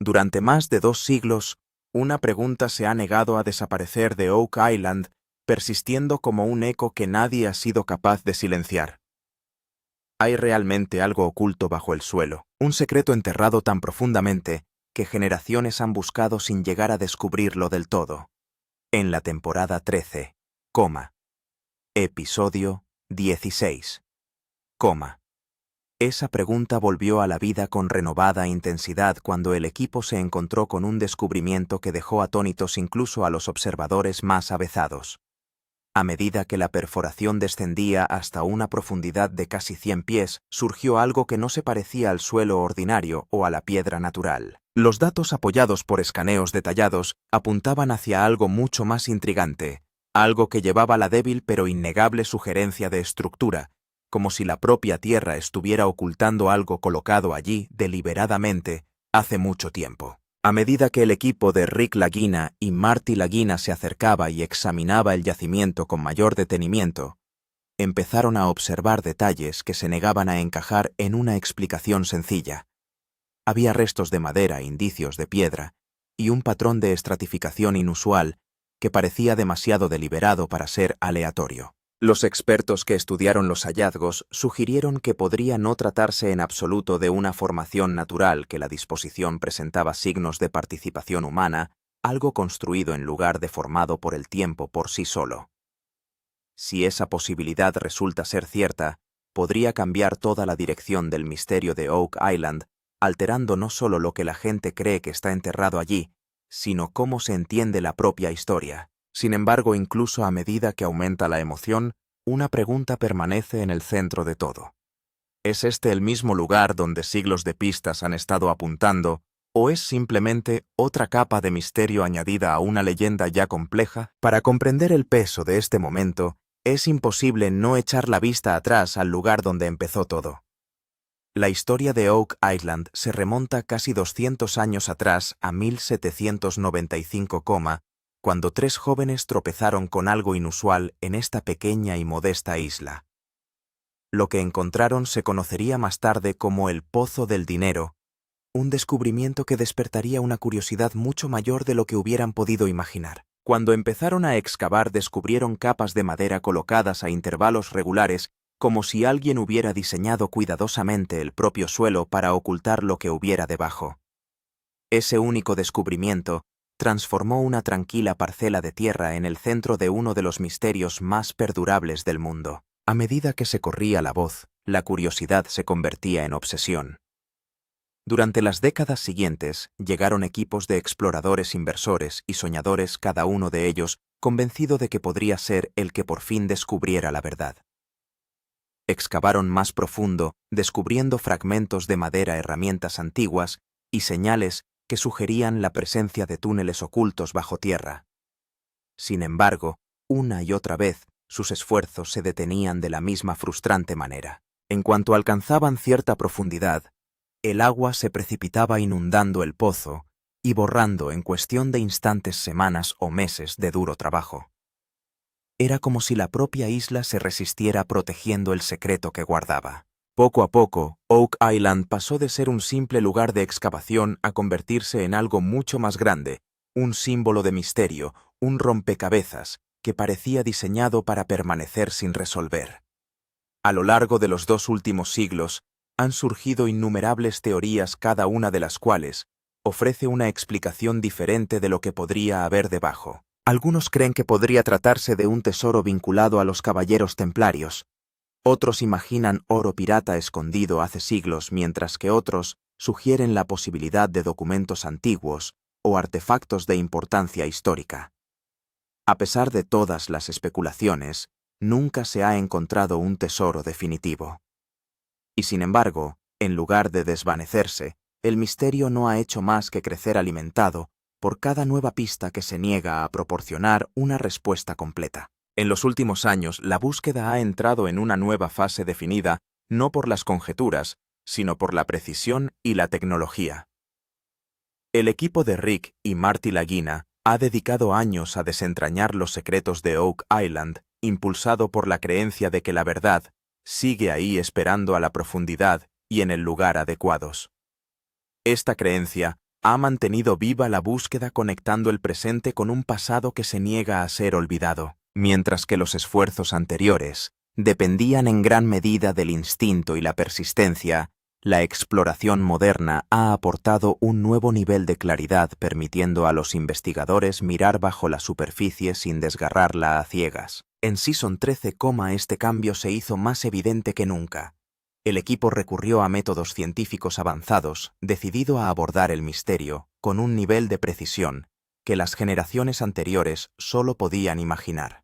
Durante más de 2 siglos, una pregunta se ha negado a desaparecer de Oak Island, persistiendo como un eco que nadie ha sido capaz de silenciar. Hay realmente algo oculto bajo el suelo, un secreto enterrado tan profundamente que generaciones han buscado sin llegar a descubrirlo del todo. En la temporada 13, episodio 16, esa pregunta volvió a la vida con renovada intensidad cuando el equipo se encontró con un descubrimiento que dejó atónitos incluso a los observadores más avezados. A medida que la perforación descendía hasta una profundidad de casi 100 pies, surgió algo que no se parecía al suelo ordinario o a la piedra natural. Los datos apoyados por escaneos detallados apuntaban hacia algo mucho más intrigante, algo que llevaba la débil pero innegable sugerencia de estructura, como si la propia Tierra estuviera ocultando algo colocado allí deliberadamente hace mucho tiempo. A medida que el equipo de Rick Lagina y Marty Lagina se acercaba y examinaba el yacimiento con mayor detenimiento, empezaron a observar detalles que se negaban a encajar en una explicación sencilla. Había restos de madera, indicios de piedra, y un patrón de estratificación inusual que parecía demasiado deliberado para ser aleatorio. Los expertos que estudiaron los hallazgos sugirieron que podría no tratarse en absoluto de una formación natural, que la disposición presentaba signos de participación humana, algo construido en lugar de formado por el tiempo por sí solo. Si esa posibilidad resulta ser cierta, podría cambiar toda la dirección del misterio de Oak Island, alterando no solo lo que la gente cree que está enterrado allí, sino cómo se entiende la propia historia. Sin embargo, incluso a medida que aumenta la emoción, una pregunta permanece en el centro de todo. ¿Es este el mismo lugar donde siglos de pistas han estado apuntando, o es simplemente otra capa de misterio añadida a una leyenda ya compleja? Para comprender el peso de este momento, es imposible no echar la vista atrás al lugar donde empezó todo. La historia de Oak Island se remonta casi 200 años atrás, a 1795, cuando 3 jóvenes tropezaron con algo inusual en esta pequeña y modesta isla. Lo que encontraron se conocería más tarde como el Pozo del Dinero, un descubrimiento que despertaría una curiosidad mucho mayor de lo que hubieran podido imaginar. Cuando empezaron a excavar, descubrieron capas de madera colocadas a intervalos regulares, como si alguien hubiera diseñado cuidadosamente el propio suelo para ocultar lo que hubiera debajo. Ese único descubrimiento transformó una tranquila parcela de tierra en el centro de uno de los misterios más perdurables del mundo. A medida que se corría la voz, la curiosidad se convertía en obsesión. Durante las décadas siguientes, llegaron equipos de exploradores, inversores y soñadores, cada uno de ellos convencido de que podría ser el que por fin descubriera la verdad. Excavaron más profundo, descubriendo fragmentos de madera, herramientas antiguas y señales que sugerían la presencia de túneles ocultos bajo tierra. Sin embargo, una y otra vez, sus esfuerzos se detenían de la misma frustrante manera. En cuanto alcanzaban cierta profundidad, el agua se precipitaba inundando el pozo y borrando en cuestión de instantes semanas o meses de duro trabajo. Era como si la propia isla se resistiera protegiendo el secreto que guardaba. Poco a poco, Oak Island pasó de ser un simple lugar de excavación a convertirse en algo mucho más grande, un símbolo de misterio, un rompecabezas que parecía diseñado para permanecer sin resolver. A lo largo de los 2 últimos siglos, han surgido innumerables teorías, cada una de las cuales ofrece una explicación diferente de lo que podría haber debajo. Algunos creen que podría tratarse de un tesoro vinculado a los caballeros templarios. Otros imaginan oro pirata escondido hace siglos, mientras que otros sugieren la posibilidad de documentos antiguos o artefactos de importancia histórica. A pesar de todas las especulaciones, nunca se ha encontrado un tesoro definitivo. Y sin embargo, en lugar de desvanecerse, el misterio no ha hecho más que crecer, alimentado por cada nueva pista que se niega a proporcionar una respuesta completa. En los últimos años, la búsqueda ha entrado en una nueva fase definida no por las conjeturas, sino por la precisión y la tecnología. El equipo de Rick y Marty Lagina ha dedicado años a desentrañar los secretos de Oak Island, impulsado por la creencia de que la verdad sigue ahí, esperando a la profundidad y en el lugar adecuados. Esta creencia ha mantenido viva la búsqueda conectando el presente con un pasado que se niega a ser olvidado, mientras que los esfuerzos anteriores dependían en gran medida del instinto y la persistencia. La exploración moderna ha aportado un nuevo nivel de claridad, permitiendo a los investigadores mirar bajo la superficie sin desgarrarla a ciegas. En Season 13, este cambio se hizo más evidente que nunca. El equipo recurrió a métodos científicos avanzados, decidido a abordar el misterio con un nivel de precisión que las generaciones anteriores solo podían imaginar.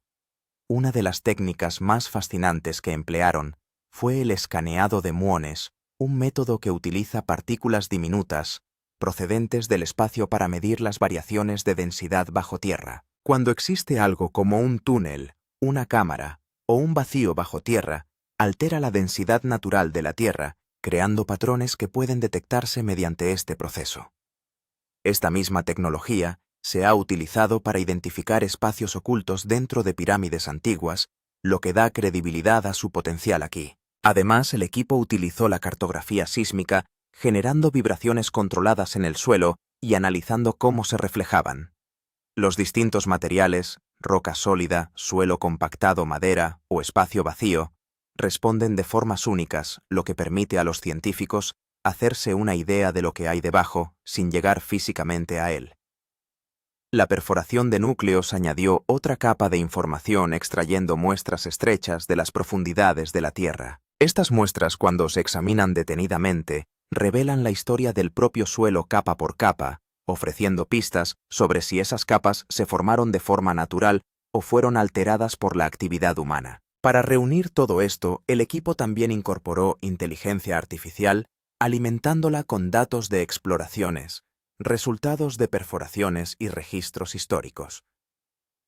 Una de las técnicas más fascinantes que emplearon fue el escaneado de muones, un método que utiliza partículas diminutas procedentes del espacio para medir las variaciones de densidad bajo tierra. Cuando existe algo como un túnel, una cámara o un vacío bajo tierra, altera la densidad natural de la Tierra, creando patrones que pueden detectarse mediante este proceso. Esta misma tecnología se ha utilizado para identificar espacios ocultos dentro de pirámides antiguas, lo que da credibilidad a su potencial aquí. Además, el equipo utilizó la cartografía sísmica, generando vibraciones controladas en el suelo y analizando cómo se reflejaban. Los distintos materiales, roca sólida, suelo compactado, madera o espacio vacío, responden de formas únicas, lo que permite a los científicos hacerse una idea de lo que hay debajo sin llegar físicamente a él. La perforación de núcleos añadió otra capa de información extrayendo muestras estrechas de las profundidades de la Tierra. Estas muestras, cuando se examinan detenidamente, revelan la historia del propio suelo capa por capa, ofreciendo pistas sobre si esas capas se formaron de forma natural o fueron alteradas por la actividad humana. Para reunir todo esto, el equipo también incorporó inteligencia artificial, alimentándola con datos de exploraciones, resultados de perforaciones y registros históricos.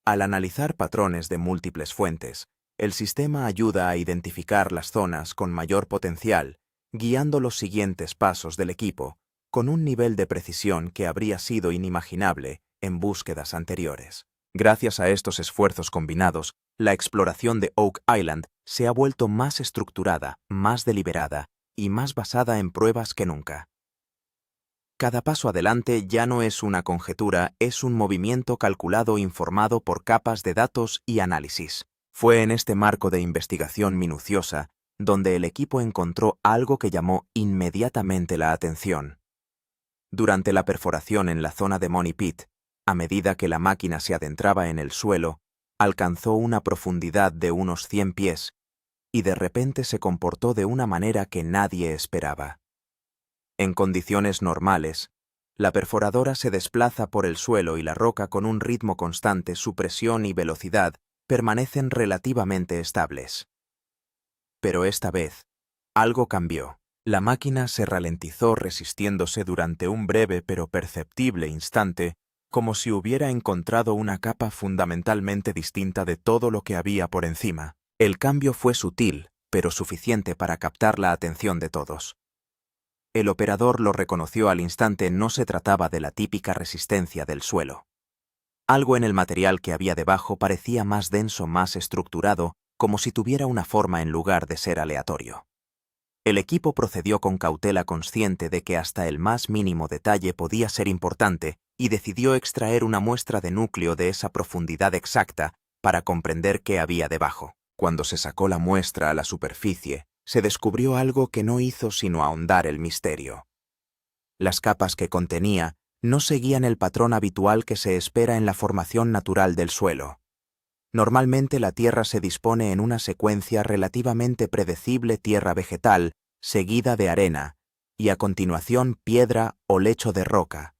Al analizar patrones de múltiples fuentes, el sistema ayuda a identificar las zonas con mayor potencial, guiando los siguientes pasos del equipo, con un nivel de precisión que habría sido inimaginable en búsquedas anteriores. Gracias a estos esfuerzos combinados, la exploración de Oak Island se ha vuelto más estructurada, más deliberada y más basada en pruebas que nunca. Cada paso adelante ya no es una conjetura, es un movimiento calculado informado por capas de datos y análisis. Fue en este marco de investigación minuciosa donde el equipo encontró algo que llamó inmediatamente la atención. Durante la perforación en la zona de Money Pit, a medida que la máquina se adentraba en el suelo, alcanzó una profundidad de unos 100 pies y de repente se comportó de una manera que nadie esperaba. En condiciones normales, la perforadora se desplaza por el suelo y la roca con un ritmo constante, su presión y velocidad permanecen relativamente estables. Pero esta vez, algo cambió. La máquina se ralentizó resistiéndose durante un breve pero perceptible instante, como si hubiera encontrado una capa fundamentalmente distinta de todo lo que había por encima. El cambio fue sutil, pero suficiente para captar la atención de todos. El operador lo reconoció al instante, no se trataba de la típica resistencia del suelo. Algo en el material que había debajo parecía más denso, más estructurado, como si tuviera una forma en lugar de ser aleatorio. El equipo procedió con cautela, consciente de que hasta el más mínimo detalle podía ser importante, y decidió extraer una muestra de núcleo de esa profundidad exacta para comprender qué había debajo. Cuando se sacó la muestra a la superficie, se descubrió algo que no hizo sino ahondar el misterio. Las capas que contenía no seguían el patrón habitual que se espera en la formación natural del suelo. Normalmente la Tierra se dispone en una secuencia relativamente predecible: tierra vegetal, seguida de arena, y a continuación piedra o lecho de roca.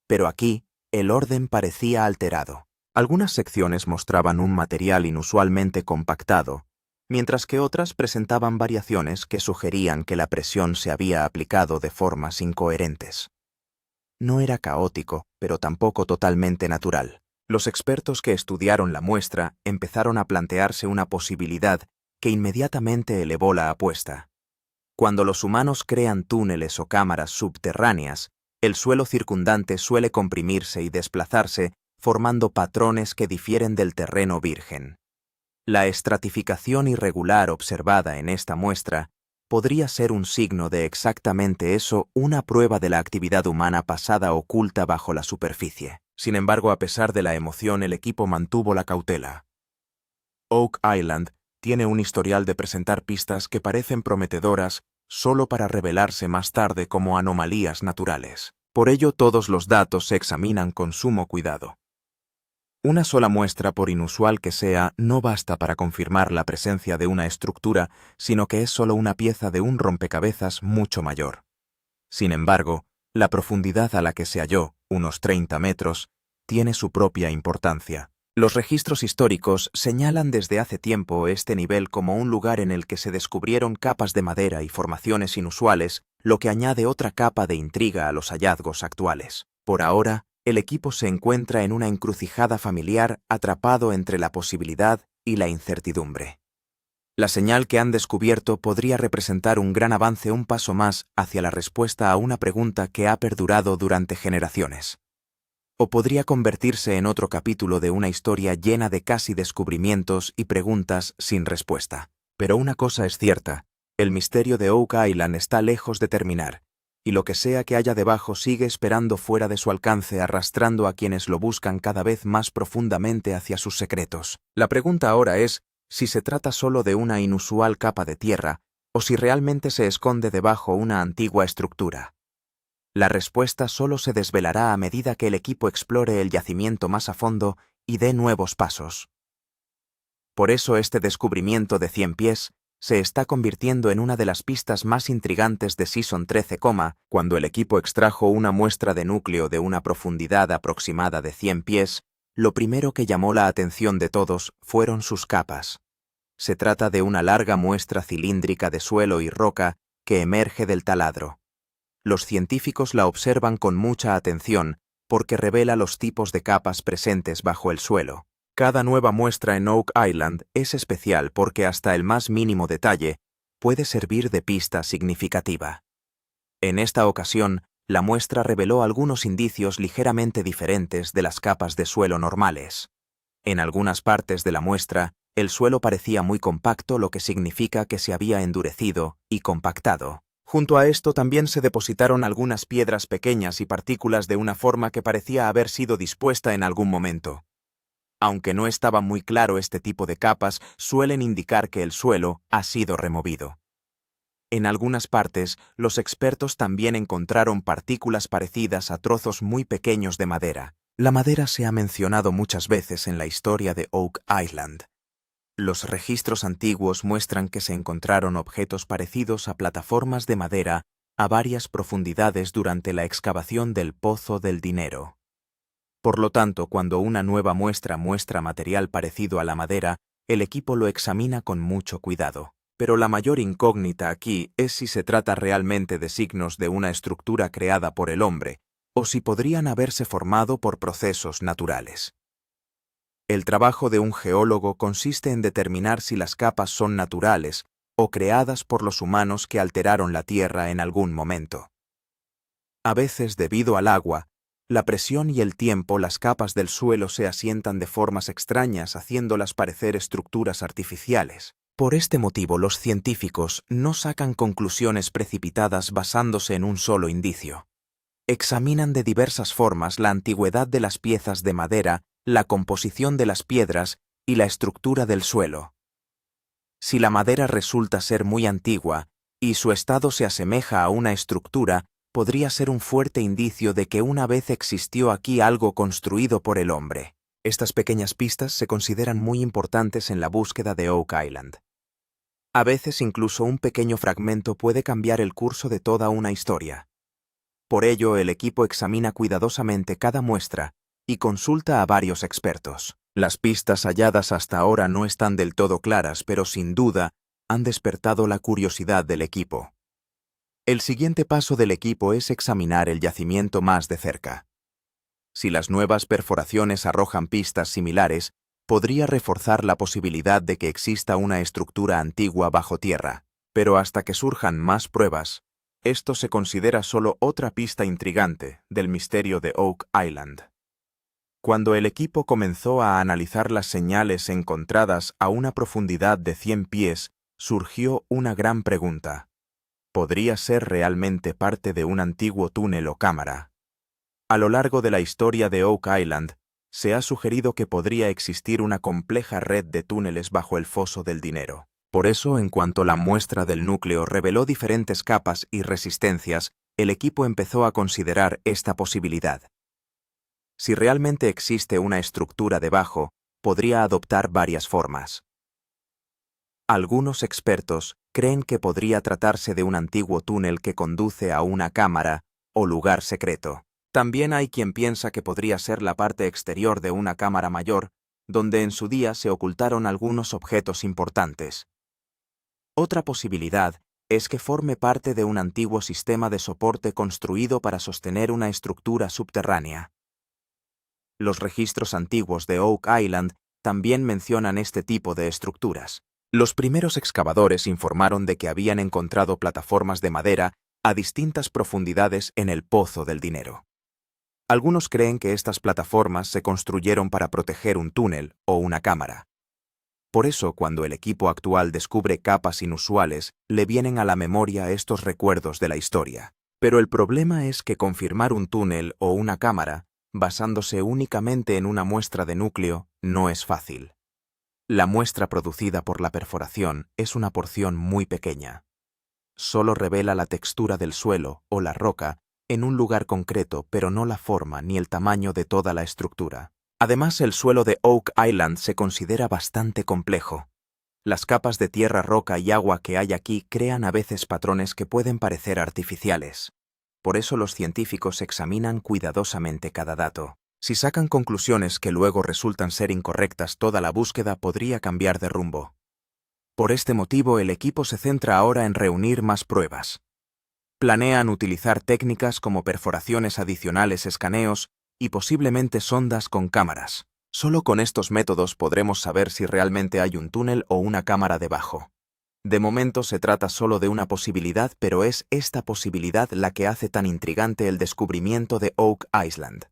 Pero aquí, el orden parecía alterado. Algunas secciones mostraban un material inusualmente compactado, mientras que otras presentaban variaciones que sugerían que la presión se había aplicado de formas incoherentes. No era caótico, pero tampoco totalmente natural. Los expertos que estudiaron la muestra empezaron a plantearse una posibilidad que inmediatamente elevó la apuesta. Cuando los humanos crean túneles o cámaras subterráneas, el suelo circundante suele comprimirse y desplazarse, formando patrones que difieren del terreno virgen. La estratificación irregular observada en esta muestra podría ser un signo de exactamente eso, una prueba de la actividad humana pasada oculta bajo la superficie. Sin embargo, a pesar de la emoción, el equipo mantuvo la cautela. Oak Island tiene un historial de presentar pistas que parecen prometedoras solo para revelarse más tarde como anomalías naturales. Por ello, todos los datos se examinan con sumo cuidado. Una sola muestra, por inusual que sea, no basta para confirmar la presencia de una estructura, sino que es solo una pieza de un rompecabezas mucho mayor. Sin embargo, la profundidad a la que se halló, unos 30 metros, tiene su propia importancia. Los registros históricos señalan desde hace tiempo este nivel como un lugar en el que se descubrieron capas de madera y formaciones inusuales, lo que añade otra capa de intriga a los hallazgos actuales. Por ahora, el equipo se encuentra en una encrucijada familiar atrapado entre la posibilidad y la incertidumbre. La señal que han descubierto podría representar un gran avance, un paso más hacia la respuesta a una pregunta que ha perdurado durante generaciones. O podría convertirse en otro capítulo de una historia llena de casi descubrimientos y preguntas sin respuesta. Pero una cosa es cierta, el misterio de Oak Island está lejos de terminar, y lo que sea que haya debajo sigue esperando fuera de su alcance, arrastrando a quienes lo buscan cada vez más profundamente hacia sus secretos. La pregunta ahora es si se trata solo de una inusual capa de tierra, o si realmente se esconde debajo una antigua estructura. La respuesta solo se desvelará a medida que el equipo explore el yacimiento más a fondo y dé nuevos pasos. Por eso este descubrimiento de 100 pies se está convirtiendo en una de las pistas más intrigantes de Season 13, cuando el equipo extrajo una muestra de núcleo de una profundidad aproximada de 100 pies, lo primero que llamó la atención de todos fueron sus capas. Se trata de una larga muestra cilíndrica de suelo y roca que emerge del taladro. Los científicos la observan con mucha atención porque revela los tipos de capas presentes bajo el suelo. Cada nueva muestra en Oak Island es especial porque hasta el más mínimo detalle puede servir de pista significativa. En esta ocasión, la muestra reveló algunos indicios ligeramente diferentes de las capas de suelo normales. En algunas partes de la muestra, el suelo parecía muy compacto, lo que significa que se había endurecido y compactado. Junto a esto también se depositaron algunas piedras pequeñas y partículas de una forma que parecía haber sido dispuesta en algún momento. Aunque no estaba muy claro, este tipo de capas suelen indicar que el suelo ha sido removido. En algunas partes, los expertos también encontraron partículas parecidas a trozos muy pequeños de madera. La madera se ha mencionado muchas veces en la historia de Oak Island. Los registros antiguos muestran que se encontraron objetos parecidos a plataformas de madera a varias profundidades durante la excavación del Pozo del Dinero. Por lo tanto, cuando una nueva muestra muestra material parecido a la madera, el equipo lo examina con mucho cuidado. Pero la mayor incógnita aquí es si se trata realmente de signos de una estructura creada por el hombre, o si podrían haberse formado por procesos naturales. El trabajo de un geólogo consiste en determinar si las capas son naturales o creadas por los humanos que alteraron la Tierra en algún momento. A veces, debido al agua, la presión y el tiempo, las capas del suelo se asientan de formas extrañas, haciéndolas parecer estructuras artificiales. Por este motivo, los científicos no sacan conclusiones precipitadas basándose en un solo indicio. Examinan de diversas formas la antigüedad de las piezas de madera, la composición de las piedras y la estructura del suelo. Si la madera resulta ser muy antigua y su estado se asemeja a una estructura, podría ser un fuerte indicio de que una vez existió aquí algo construido por el hombre. Estas pequeñas pistas se consideran muy importantes en la búsqueda de Oak Island. A veces incluso un pequeño fragmento puede cambiar el curso de toda una historia. Por ello, el equipo examina cuidadosamente cada muestra y consulta a varios expertos. Las pistas halladas hasta ahora no están del todo claras, pero sin duda han despertado la curiosidad del equipo. El siguiente paso del equipo es examinar el yacimiento más de cerca. Si las nuevas perforaciones arrojan pistas similares, podría reforzar la posibilidad de que exista una estructura antigua bajo tierra, pero hasta que surjan más pruebas, esto se considera solo otra pista intrigante del misterio de Oak Island. Cuando el equipo comenzó a analizar las señales encontradas a una profundidad de 100 pies, surgió una gran pregunta. podría ser realmente parte de un antiguo túnel o cámara. A lo largo de la historia de Oak Island, se ha sugerido que podría existir una compleja red de túneles bajo el foso del dinero. Por eso, en cuanto la muestra del núcleo reveló diferentes capas y resistencias, el equipo empezó a considerar esta posibilidad. Si realmente existe una estructura debajo, podría adoptar varias formas. Algunos expertos creen que podría tratarse de un antiguo túnel que conduce a una cámara o lugar secreto. También hay quien piensa que podría ser la parte exterior de una cámara mayor, donde en su día se ocultaron algunos objetos importantes. Otra posibilidad es que forme parte de un antiguo sistema de soporte construido para sostener una estructura subterránea. Los registros antiguos de Oak Island también mencionan este tipo de estructuras. Los primeros excavadores informaron de que habían encontrado plataformas de madera a distintas profundidades en el Pozo del Dinero. Algunos creen que estas plataformas se construyeron para proteger un túnel o una cámara. Por eso, cuando el equipo actual descubre capas inusuales, le vienen a la memoria estos recuerdos de la historia. Pero el problema es que confirmar un túnel o una cámara, basándose únicamente en una muestra de núcleo, no es fácil. La muestra producida por la perforación es una porción muy pequeña. Solo revela la textura del suelo o la roca en un lugar concreto, pero no la forma ni el tamaño de toda la estructura. Además, el suelo de Oak Island se considera bastante complejo. Las capas de tierra, roca y agua que hay aquí crean a veces patrones que pueden parecer artificiales. Por eso los científicos examinan cuidadosamente cada dato. Si sacan conclusiones que luego resultan ser incorrectas, toda la búsqueda podría cambiar de rumbo. Por este motivo, el equipo se centra ahora en reunir más pruebas. Planean utilizar técnicas como perforaciones adicionales, escaneos y posiblemente sondas con cámaras. Solo con estos métodos podremos saber si realmente hay un túnel o una cámara debajo. De momento se trata solo de una posibilidad, pero es esta posibilidad la que hace tan intrigante el descubrimiento de Oak Island.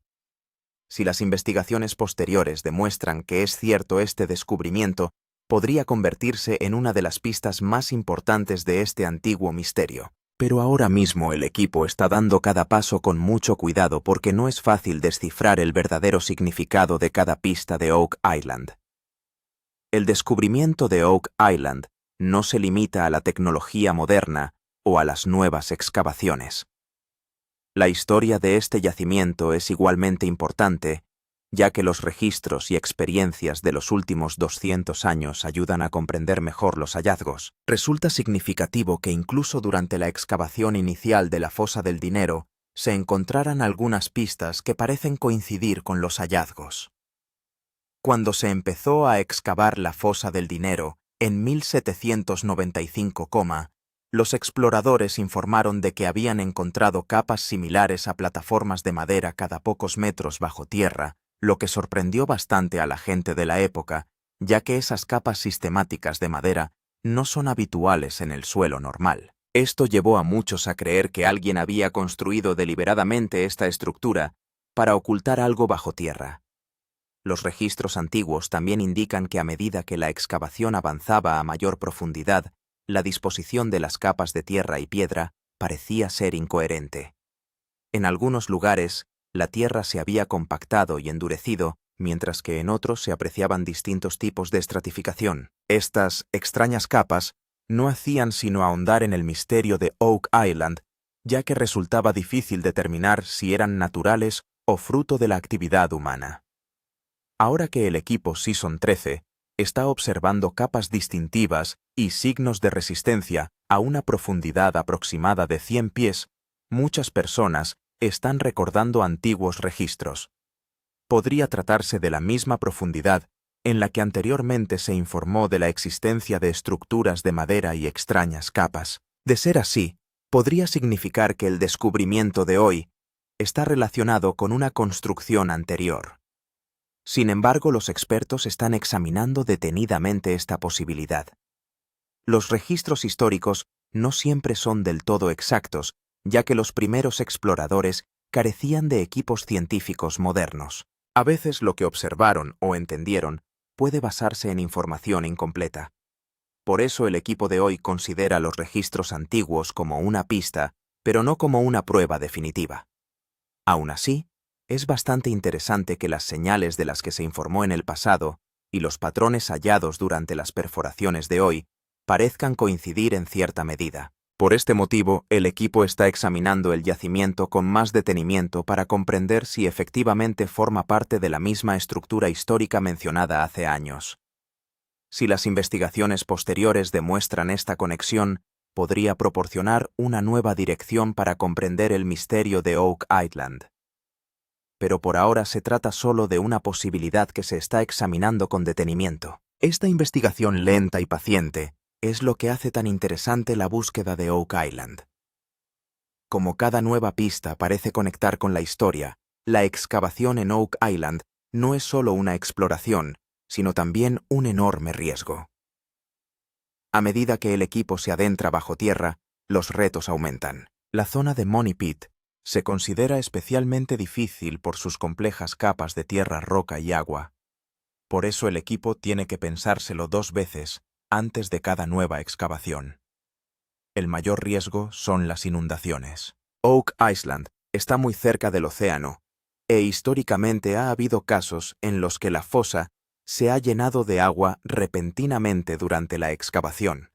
Si las investigaciones posteriores demuestran que es cierto este descubrimiento, podría convertirse en una de las pistas más importantes de este antiguo misterio. Pero ahora mismo el equipo está dando cada paso con mucho cuidado porque no es fácil descifrar el verdadero significado de cada pista de Oak Island. El descubrimiento de Oak Island no se limita a la tecnología moderna o a las nuevas excavaciones. La historia de este yacimiento es igualmente importante, ya que los registros y experiencias de los últimos 200 años ayudan a comprender mejor los hallazgos. Resulta significativo que incluso durante la excavación inicial de la Fosa del Dinero se encontraran algunas pistas que parecen coincidir con los hallazgos. Cuando se empezó a excavar la Fosa del Dinero en 1795, los exploradores informaron de que habían encontrado capas similares a plataformas de madera cada pocos metros bajo tierra, lo que sorprendió bastante a la gente de la época, ya que esas capas sistemáticas de madera no son habituales en el suelo normal. Esto llevó a muchos a creer que alguien había construido deliberadamente esta estructura para ocultar algo bajo tierra. Los registros antiguos también indican que a medida que la excavación avanzaba a mayor profundidad, la disposición de las capas de tierra y piedra parecía ser incoherente. En algunos lugares, la tierra se había compactado y endurecido, mientras que en otros se apreciaban distintos tipos de estratificación. Estas extrañas capas no hacían sino ahondar en el misterio de Oak Island, ya que resultaba difícil determinar si eran naturales o fruto de la actividad humana. Ahora que el equipo Season 13 está observando capas distintivas y signos de resistencia a una profundidad aproximada de 100 pies, muchas personas están recordando antiguos registros. Podría tratarse de la misma profundidad en la que anteriormente se informó de la existencia de estructuras de madera y extrañas capas. De ser así, podría significar que el descubrimiento de hoy está relacionado con una construcción anterior. Sin embargo, los expertos están examinando detenidamente esta posibilidad. Los registros históricos no siempre son del todo exactos, ya que los primeros exploradores carecían de equipos científicos modernos. A veces lo que observaron o entendieron puede basarse en información incompleta. Por eso el equipo de hoy considera los registros antiguos como una pista, pero no como una prueba definitiva. Aún así, es bastante interesante que las señales de las que se informó en el pasado y los patrones hallados durante las perforaciones de hoy parezcan coincidir en cierta medida. Por este motivo, el equipo está examinando el yacimiento con más detenimiento para comprender si efectivamente forma parte de la misma estructura histórica mencionada hace años. Si las investigaciones posteriores demuestran esta conexión, podría proporcionar una nueva dirección para comprender el misterio de Oak Island. Pero por ahora se trata solo de una posibilidad que se está examinando con detenimiento. Esta investigación lenta y paciente es lo que hace tan interesante la búsqueda de Oak Island. Como cada nueva pista parece conectar con la historia, la excavación en Oak Island no es solo una exploración, sino también un enorme riesgo. A medida que el equipo se adentra bajo tierra, los retos aumentan. La zona de Money Pit se considera especialmente difícil por sus complejas capas de tierra, roca y agua. Por eso el equipo tiene que pensárselo 2 veces antes de cada nueva excavación. El mayor riesgo son las inundaciones. Oak Island está muy cerca del océano, e históricamente ha habido casos en los que la fosa se ha llenado de agua repentinamente durante la excavación.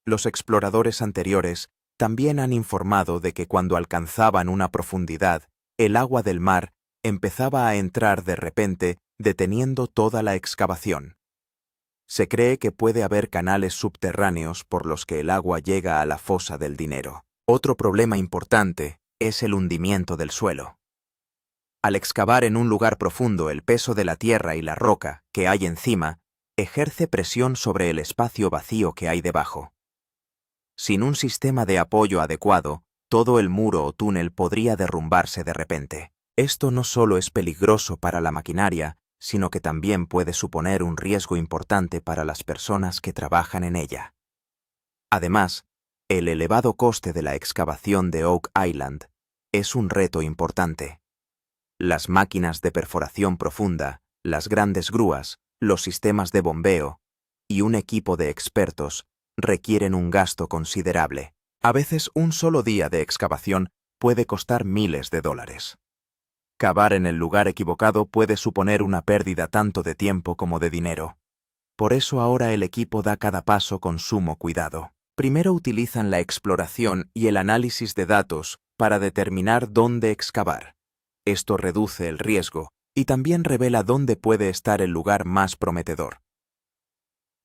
Los exploradores anteriores también han informado de que cuando alcanzaban una profundidad, el agua del mar empezaba a entrar de repente, deteniendo toda la excavación. Se cree que puede haber canales subterráneos por los que el agua llega a la fosa del dinero. Otro problema importante es el hundimiento del suelo. Al excavar en un lugar profundo, el peso de la tierra y la roca que hay encima ejerce presión sobre el espacio vacío que hay debajo. Sin un sistema de apoyo adecuado, todo el muro o túnel podría derrumbarse de repente. Esto no solo es peligroso para la maquinaria, sino que también puede suponer un riesgo importante para las personas que trabajan en ella. Además, el elevado coste de la excavación de Oak Island es un reto importante. Las máquinas de perforación profunda, las grandes grúas, los sistemas de bombeo y un equipo de expertos requieren un gasto considerable. A veces un solo día de excavación puede costar miles de dólares. Cavar en el lugar equivocado puede suponer una pérdida tanto de tiempo como de dinero. Por eso ahora el equipo da cada paso con sumo cuidado. Primero utilizan la exploración y el análisis de datos para determinar dónde excavar. Esto reduce el riesgo y también revela dónde puede estar el lugar más prometedor.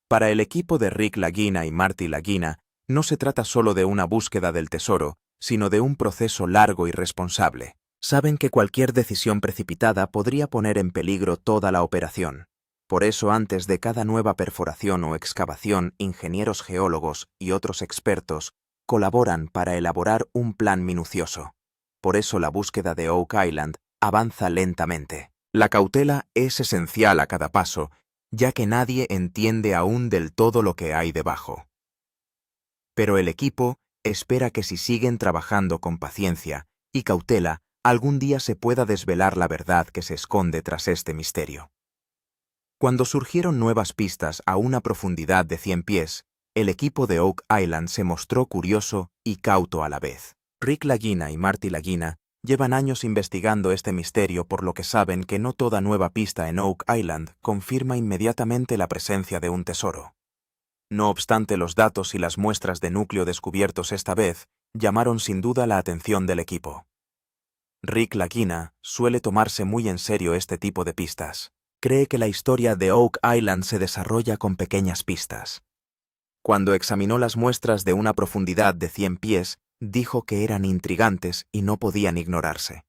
Para el equipo de Rick Lagina y Marty Lagina, no se trata solo de una búsqueda del tesoro, sino de un proceso largo y responsable. Saben que cualquier decisión precipitada podría poner en peligro toda la operación. Por eso, antes de cada nueva perforación o excavación, ingenieros geólogos y otros expertos colaboran para elaborar un plan minucioso. Por eso la búsqueda de Oak Island avanza lentamente. La cautela es esencial a cada paso, ya que nadie entiende aún del todo lo que hay debajo. Pero el equipo espera que si siguen trabajando con paciencia y cautela, algún día se pueda desvelar la verdad que se esconde tras este misterio. Cuando surgieron nuevas pistas a una profundidad de 100 pies, el equipo de Oak Island se mostró curioso y cauto a la vez. Rick Lagina y Marty Lagina llevan años investigando este misterio, por lo que saben que no toda nueva pista en Oak Island confirma inmediatamente la presencia de un tesoro. No obstante, los datos y las muestras de núcleo descubiertos esta vez llamaron sin duda la atención del equipo. Rick Lagina suele tomarse muy en serio este tipo de pistas. Cree que la historia de Oak Island se desarrolla con pequeñas pistas. Cuando examinó las muestras de una profundidad de 100 pies, dijo que eran intrigantes y no podían ignorarse.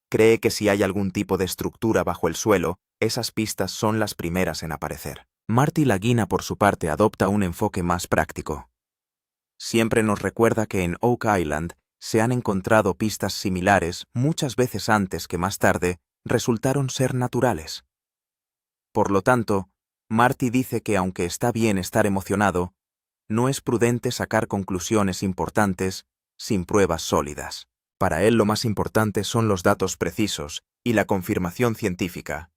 Cree que si hay algún tipo de estructura bajo el suelo, esas pistas son las primeras en aparecer. Marty Lagina, por su parte, adopta un enfoque más práctico. Siempre nos recuerda que en Oak Island se han encontrado pistas similares muchas veces antes que más tarde resultaron ser naturales. Por lo tanto, Marty dice que aunque está bien estar emocionado, no es prudente sacar conclusiones importantes sin pruebas sólidas. Para él lo más importante son los datos precisos y la confirmación científica.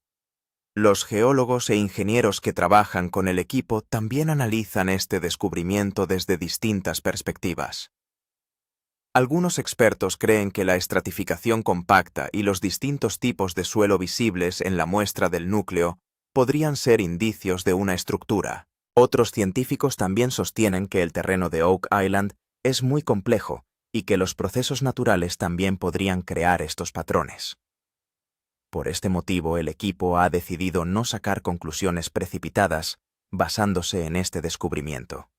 Los geólogos e ingenieros que trabajan con el equipo también analizan este descubrimiento desde distintas perspectivas. Algunos expertos creen que la estratificación compacta y los distintos tipos de suelo visibles en la muestra del núcleo podrían ser indicios de una estructura. Otros científicos también sostienen que el terreno de Oak Island es muy complejo y que los procesos naturales también podrían crear estos patrones. Por este motivo, el equipo ha decidido no sacar conclusiones precipitadas basándose en este descubrimiento.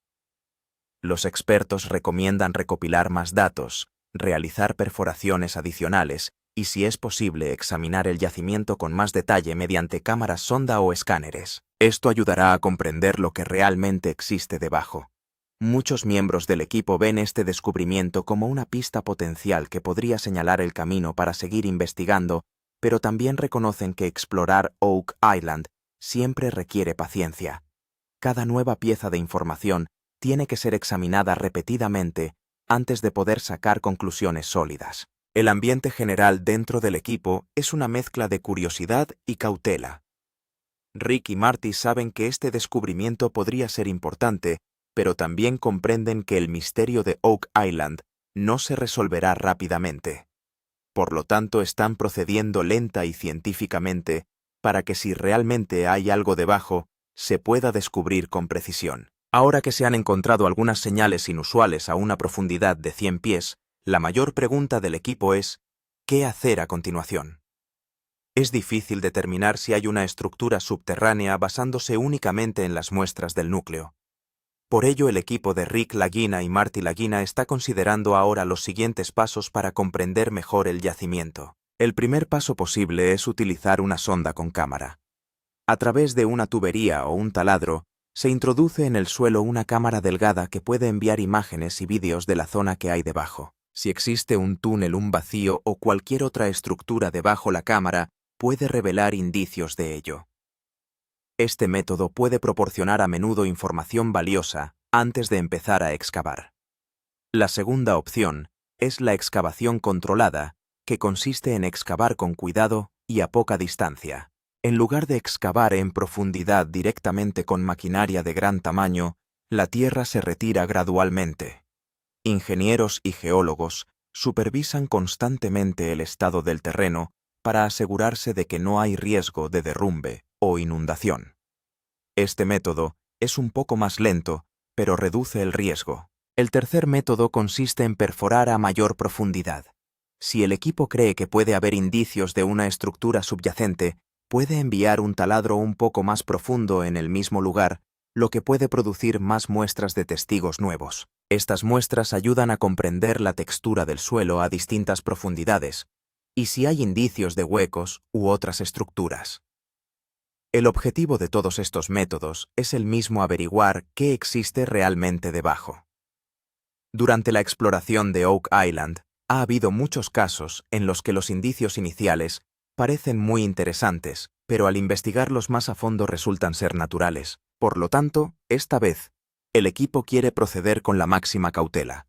Los expertos recomiendan recopilar más datos, realizar perforaciones adicionales y, si es posible, examinar el yacimiento con más detalle mediante cámaras sonda o escáneres. Esto ayudará a comprender lo que realmente existe debajo. Muchos miembros del equipo ven este descubrimiento como una pista potencial que podría señalar el camino para seguir investigando, pero también reconocen que explorar Oak Island siempre requiere paciencia. Cada nueva pieza de información tiene que ser examinada repetidamente antes de poder sacar conclusiones sólidas. El ambiente general dentro del equipo es una mezcla de curiosidad y cautela. Rick y Marty saben que este descubrimiento podría ser importante, pero también comprenden que el misterio de Oak Island no se resolverá rápidamente. Por lo tanto, están procediendo lenta y científicamente para que, si realmente hay algo debajo, se pueda descubrir con precisión. Ahora que se han encontrado algunas señales inusuales a una profundidad de 100 pies, la mayor pregunta del equipo es: ¿qué hacer a continuación? Es difícil determinar si hay una estructura subterránea basándose únicamente en las muestras del núcleo. Por ello, el equipo de Rick Lagina y Marty Lagina está considerando ahora los siguientes pasos para comprender mejor el yacimiento. El primer paso posible es utilizar una sonda con cámara. A través de una tubería o un taladro, se introduce en el suelo una cámara delgada que puede enviar imágenes y vídeos de la zona que hay debajo. Si existe un túnel, un vacío o cualquier otra estructura debajo la cámara, puede revelar indicios de ello. Este método puede proporcionar a menudo información valiosa antes de empezar a excavar. La segunda opción es la excavación controlada, que consiste en excavar con cuidado y a poca distancia. En lugar de excavar en profundidad directamente con maquinaria de gran tamaño, la tierra se retira gradualmente. Ingenieros y geólogos supervisan constantemente el estado del terreno para asegurarse de que no hay riesgo de derrumbe o inundación. Este método es un poco más lento, pero reduce el riesgo. El tercer método consiste en perforar a mayor profundidad. Si el equipo cree que puede haber indicios de una estructura subyacente, puede enviar un taladro un poco más profundo en el mismo lugar, lo que puede producir más muestras de testigos nuevos. Estas muestras ayudan a comprender la textura del suelo a distintas profundidades y si hay indicios de huecos u otras estructuras. El objetivo de todos estos métodos es el mismo: averiguar qué existe realmente debajo. Durante la exploración de Oak Island, ha habido muchos casos en los que los indicios iniciales parecen muy interesantes, pero al investigarlos más a fondo resultan ser naturales. Por lo tanto, esta vez, el equipo quiere proceder con la máxima cautela.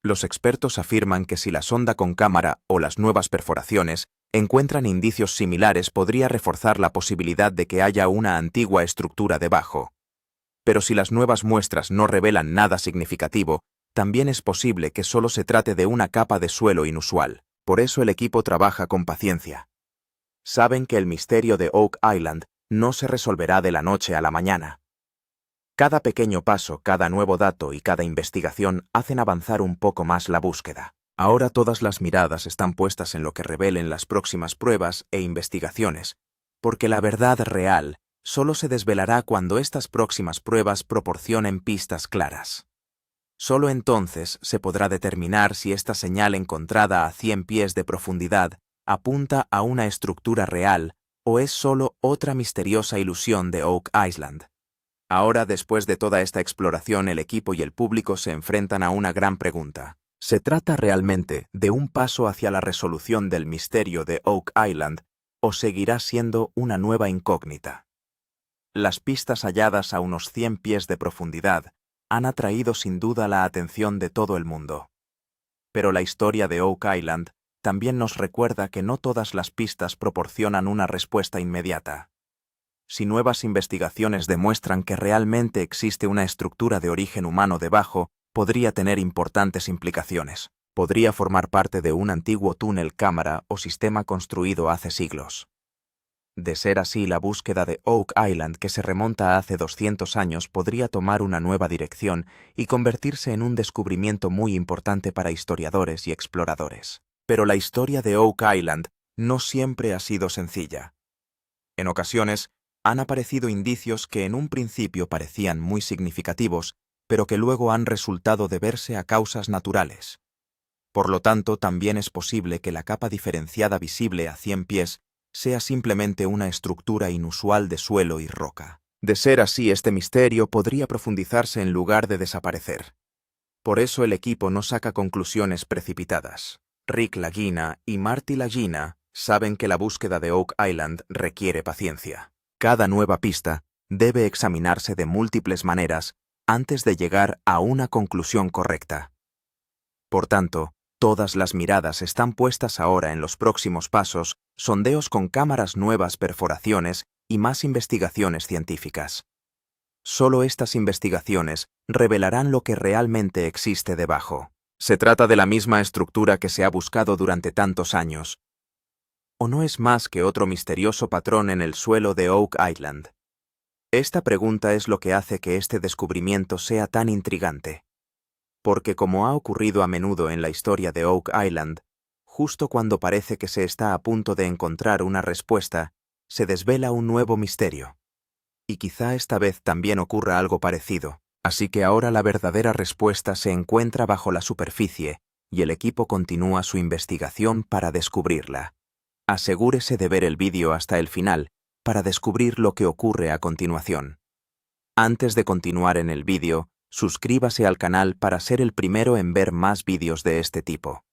Los expertos afirman que si la sonda con cámara o las nuevas perforaciones encuentran indicios similares, podría reforzar la posibilidad de que haya una antigua estructura debajo. Pero si las nuevas muestras no revelan nada significativo, también es posible que solo se trate de una capa de suelo inusual. Por eso el equipo trabaja con paciencia. Saben que el misterio de Oak Island no se resolverá de la noche a la mañana. Cada pequeño paso, cada nuevo dato y cada investigación hacen avanzar un poco más la búsqueda. Ahora todas las miradas están puestas en lo que revelen las próximas pruebas e investigaciones, porque la verdad real solo se desvelará cuando estas próximas pruebas proporcionen pistas claras. Solo entonces se podrá determinar si esta señal encontrada a 100 pies de profundidad apunta a una estructura real o es solo otra misteriosa ilusión de Oak Island. Ahora, después de toda esta exploración, el equipo y el público se enfrentan a una gran pregunta. ¿Se trata realmente de un paso hacia la resolución del misterio de Oak Island o seguirá siendo una nueva incógnita? Las pistas halladas a unos 100 pies de profundidad han atraído sin duda la atención de todo el mundo. Pero la historia de Oak Island también nos recuerda que no todas las pistas proporcionan una respuesta inmediata. Si nuevas investigaciones demuestran que realmente existe una estructura de origen humano debajo, podría tener importantes implicaciones. Podría formar parte de un antiguo túnel cámara o sistema construido hace siglos. De ser así, la búsqueda de Oak Island, que se remonta a hace 200 años, podría tomar una nueva dirección y convertirse en un descubrimiento muy importante para historiadores y exploradores. Pero la historia de Oak Island no siempre ha sido sencilla. En ocasiones, han aparecido indicios que en un principio parecían muy significativos, pero que luego han resultado deberse a causas naturales. Por lo tanto, también es posible que la capa diferenciada visible a 100 pies sea simplemente una estructura inusual de suelo y roca. De ser así, este misterio podría profundizarse en lugar de desaparecer. Por eso el equipo no saca conclusiones precipitadas. Rick Lagina y Marty Lagina saben que la búsqueda de Oak Island requiere paciencia. Cada nueva pista debe examinarse de múltiples maneras antes de llegar a una conclusión correcta. Por tanto, todas las miradas están puestas ahora en los próximos pasos, sondeos con cámaras, nuevas perforaciones y más investigaciones científicas. Solo estas investigaciones revelarán lo que realmente existe debajo. ¿Se trata de la misma estructura que se ha buscado durante tantos años? ¿O no es más que otro misterioso patrón en el suelo de Oak Island? Esta pregunta es lo que hace que este descubrimiento sea tan intrigante. Porque como ha ocurrido a menudo en la historia de Oak Island, justo cuando parece que se está a punto de encontrar una respuesta, se desvela un nuevo misterio. Y quizá esta vez también ocurra algo parecido, así que ahora la verdadera respuesta se encuentra bajo la superficie y el equipo continúa su investigación para descubrirla. Asegúrese de ver el vídeo hasta el final para descubrir lo que ocurre a continuación. Antes de continuar en el vídeo, suscríbase al canal para ser el primero en ver más vídeos de este tipo.